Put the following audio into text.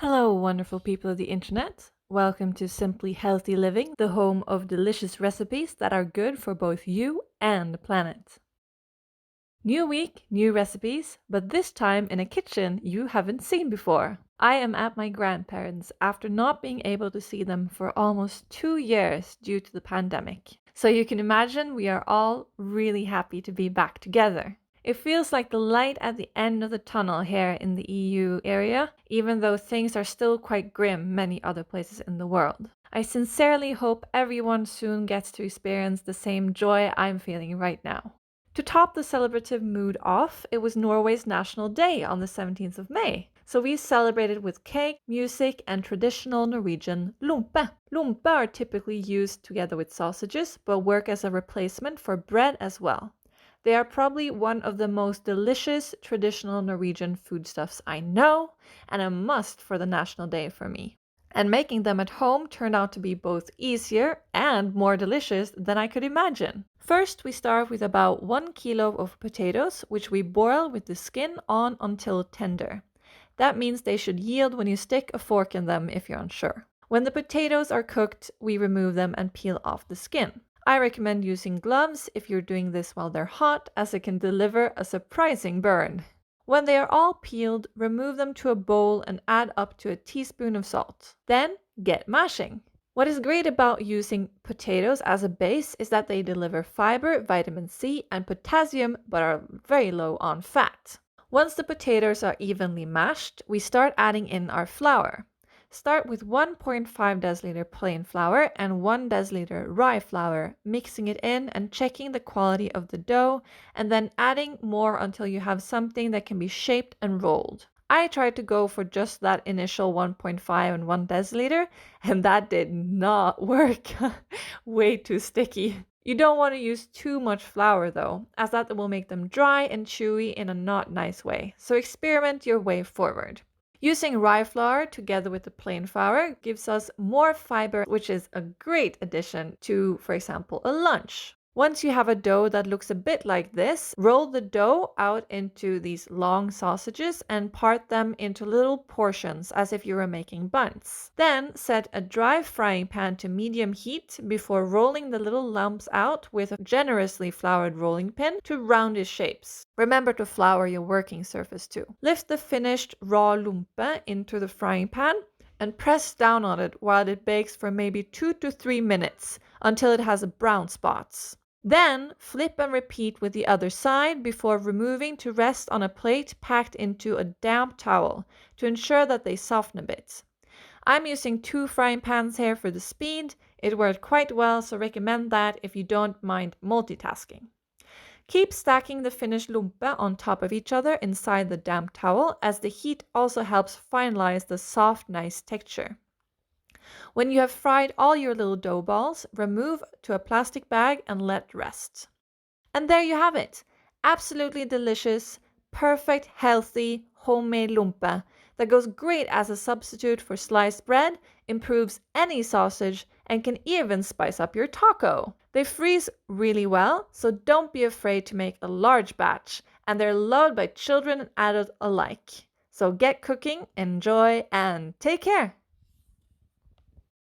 Hello, wonderful people of the internet. Welcome to Simply Healthy Living, the home of delicious recipes that are good for both you and the planet. New week, new recipes, but this time in a kitchen you haven't seen before. I am at my grandparents' after not being able to see them for almost 2 years due to the pandemic. So you can imagine we are all really happy to be back together. It feels like the light at the end of the tunnel here in the EU area, even though things are still quite grim many other places in the world. I sincerely hope everyone soon gets to experience the same joy I'm feeling right now. To top the celebrative mood off, it was Norway's National Day on the 17th of May. So we celebrated with cake, music, and traditional Norwegian lompe. Lompe are typically used together with sausages, but work as a replacement for bread as well. They are probably one of the most delicious traditional Norwegian foodstuffs I know, and a must for the National Day for me. And making them at home turned out to be both easier and more delicious than I could imagine. First, we start with about 1 kilo of potatoes, which we boil with the skin on until tender. That means they should yield when you stick a fork in them if you're unsure. When the potatoes are cooked, we remove them and peel off the skin. I recommend using gloves if you're doing this while they're hot, as it can deliver a surprising burn. When they are all peeled, remove them to a bowl and add up to a teaspoon of salt. Then get mashing. What is great about using potatoes as a base is that they deliver fiber, vitamin C, and potassium, but are very low on fat. Once the potatoes are evenly mashed, we start adding in our flour. Start with 1.5 deciliter plain flour and 1 deciliter rye flour, mixing it in and checking the quality of the dough, and then adding more until you have something that can be shaped and rolled. I tried to go for just that initial 1.5 and 1 deciliter, and that did not work. Way too sticky. You don't want to use too much flour though, as that will make them dry and chewy in a not nice way, so experiment your way forward. Using rye flour together with the plain flour gives us more fiber, which is a great addition to, for example, a lunch. Once you have a dough that looks a bit like this, roll the dough out into these long sausages and part them into little portions as if you were making buns. Then set a dry frying pan to medium heat before rolling the little lumps out with a generously floured rolling pin to roundish shapes. Remember to flour your working surface too. Lift the finished raw lompe into the frying pan and press down on it while it bakes for maybe 2 to 3 minutes until it has brown spots. Then flip and repeat with the other side before removing to rest on a plate packed into a damp towel to ensure that they soften a bit. I'm using 2 frying pans here for the speed. It worked quite well, so recommend that if you don't mind multitasking. Keep stacking the finished lompe on top of each other inside the damp towel, as the heat also helps finalize the soft, nice texture. When you have fried all your little dough balls, remove to a plastic bag and let rest. And there you have it. Absolutely delicious, perfect, healthy, homemade lompe that goes great as a substitute for sliced bread, improves any sausage, and can even spice up your taco. They freeze really well, so don't be afraid to make a large batch, and they're loved by children and adults alike. So get cooking, enjoy, and take care!